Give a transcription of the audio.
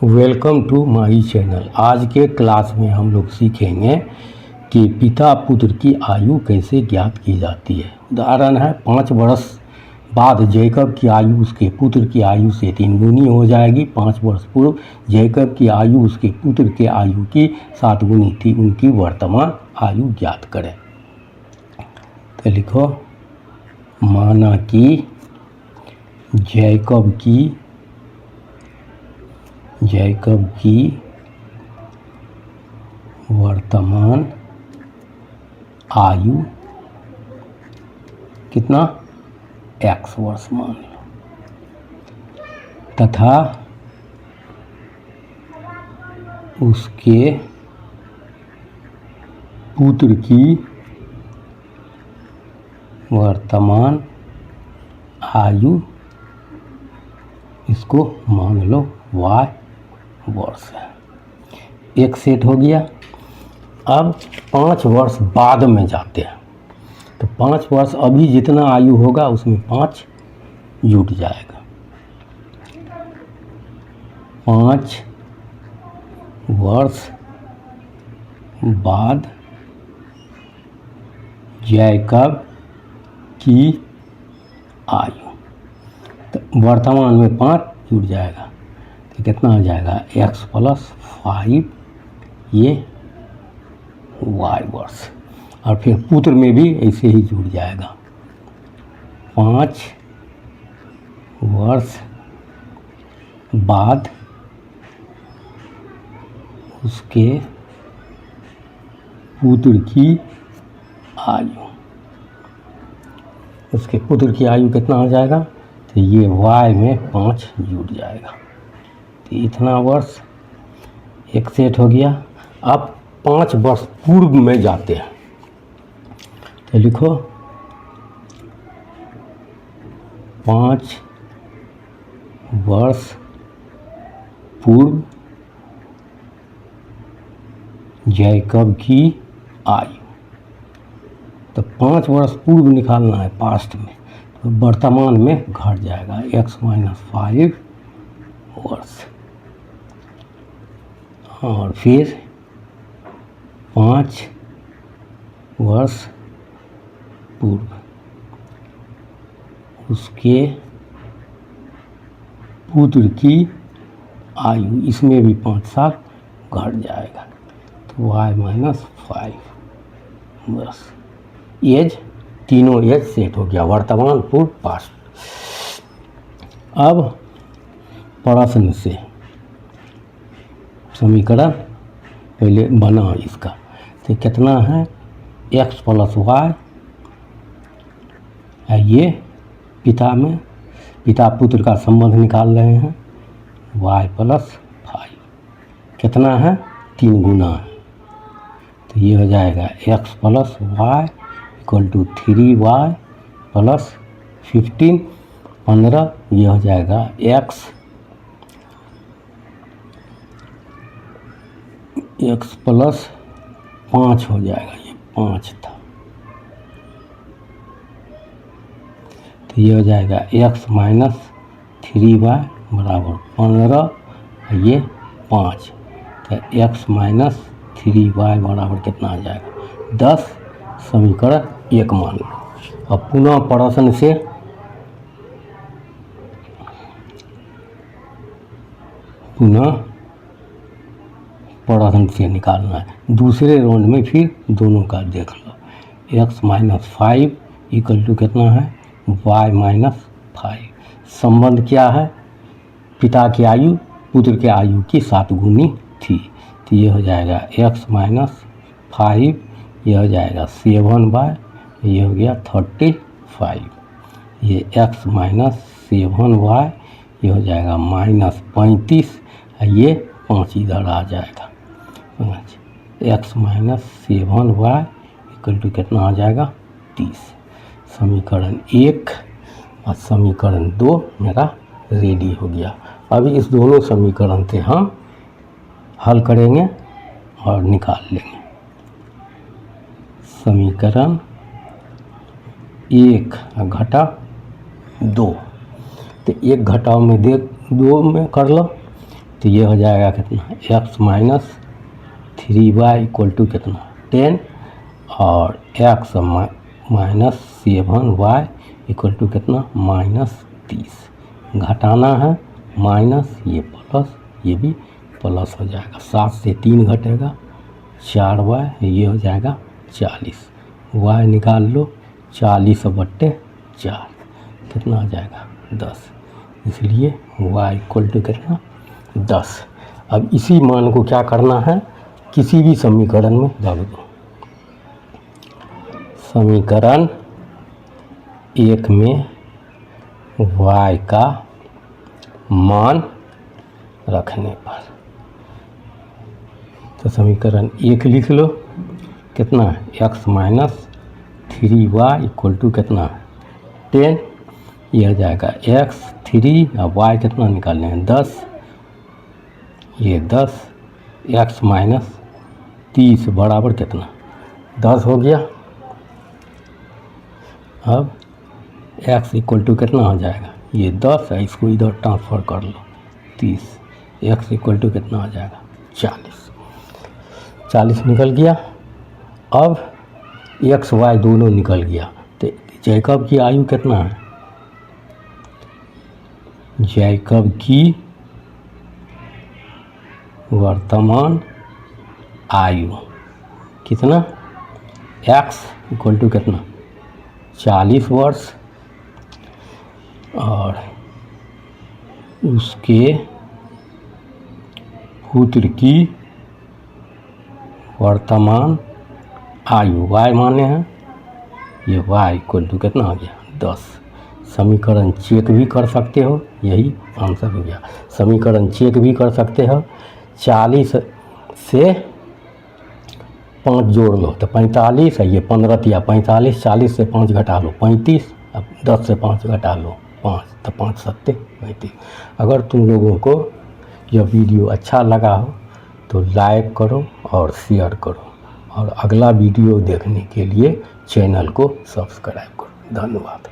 Welcome to my channel. आज के class में हम लोग सीखेंगे कि पिता पुत्र की आयु कैसे ज्ञात की जाती है। उदाहरण है 5 वर्ष बाद जैकब की आयु उसके पुत्र की आयु से 3 गुनी हो जाएगी। 5 वर्ष पूर्व जैकब की आयु उसके पुत्र के आयु की 7 गुनी थी। उनकी वर्तमान आयु ज्ञात करें। तो लिखो, माना कि जैकब की वर्तमान आयु कितना, x वर्ष मान लो, तथा उसके पुत्र की वर्तमान आयु, इसको मान लो y वर्ष है। एक सेट हो गया। अब 5 वर्ष बाद में जाते हैं तो 5 वर्ष अभी जितना आयु होगा उसमें 5 जुट जाएगा। 5 वर्ष बाद जैकब की आयु, तो वर्तमान में 5 जुट जाएगा तो कितना आ जाएगा, x + 5 ये y वर्ष। और फिर पुत्र में भी ऐसे ही जुड़ जाएगा। 5 वर्ष बाद उसके पुत्र की आयु, उसके पुत्र की आयु कितना हो जाएगा, तो ये y में 5 जुड़ जाएगा। तो इतना वर्ष एक सेट हो गया। अब 5 वर्ष पूर्व में जाते हैं तो लिखो, 5 वर्ष पूर्व जैकब की आयु। तो 5 वर्ष पूर्व निकालना है पास्ट में, तो वर्तमान में घट जाएगा x - 5 वर्ष। और फिर 5 वर्ष पूर्व उसके पुत्र की आयु, इसमें भी 5 साल घट जाएगा तो y - 5 वर्ष। एज, तीनों एज सेट हो गया, वर्तमान पूर्व पास्ट। अब प्रश्न से समीकरण पहले बना इसका, तो कितना है, x + y, ये पिता पुत्र का संबंध निकाल रहे हैं, y + 5 कितना है, 3 गुना है, तो ये हो जाएगा x + y = 3y + 15, 15, ये हो जाएगा x + 5 हो जाएगा, ये 5 था, तो ये हो जाएगा x - 3y = 15, ये 5, तो x - 3y बराबर कितना आ जाएगा, 10। समीकरण 1 मान लो। अब पुनः प्रश्न से निकालना है। दूसरे राउंड में फिर दोनों का देख लो। x - 5 = कितना है, y - 5। संबंध क्या है, पिता की आयु पुत्र के आयु की 7 गुनी थी, तो ये हो जाएगा x - 5, ये हो जाएगा 7y, ये हो गया 35, ये x - 7y, ये हो जाएगा -35, ये 5 इधर आ जाएगा। x - 7y = कितना आ जाएगा, 30। समीकरण 1 और समीकरण 2 मेरा रेडी हो गया। अभी इस दोनों समीकरण से हम हल करेंगे और निकाल लेंगे। समीकरण 1 घटा 2, तो 1 घटाओ में 2 में कर लो, तो ये हो जाएगा कितना, x minus 3y equal to कितना 10 और x minus 7y equal to कितना -30। घटाना है माइनस, ये प्लस, ये भी प्लस हो जाएगा। 7 से 3 घटेगा 4y, ये हो जाएगा 40। y निकाल लो, 40/4 कितना हो जाएगा 10। इसलिए y इक्वल टू कितना 10। अब इसी मान को क्या करना है, किसी भी समीकरण में रख दो। समीकरण 1 में y का मान रखने पर, तो समीकरण 1 लिख लो, कितना है x minus 3y equal to कितना 10। ये हो जाएगा x 3 और y कितना निकालने हैं 10, ये 10, x माइनस 30 बराबर कितना 10 हो गया। अब x इक्वल टू कितना हो जाएगा, ये 10 है, इसको इधर ट्रांसफ़र कर लो 30, x इक्वल टू कितना हो जाएगा 40 निकल गया। अब x y दोनों निकल गया, तो जैकब की आयु कितना है, जैकब की वर्तमान आयु कितना, x इक्वल टू कितना 40 वर्ष और उसके पुत्र की वर्तमान आयु y माने हैं, ये y इक्वल टू कितना हो गया 10। समीकरण चेक भी कर सकते हो, यही आंसर हो गया। समीकरण चेक भी कर सकते हो, 40 से 5 जोड़ लो तो 45 है, ये 15 या 45, 40 से 5 घटा लो 35, अब 10 से 5 घटा लो 5, तो 5 7 35। अगर तुम लोगों को यह वीडियो अच्छा लगा हो तो लाइक करो और शेयर करो, और अगला वीडियो देखने के लिए चैनल को सब्सक्राइब करो। धन्यवाद।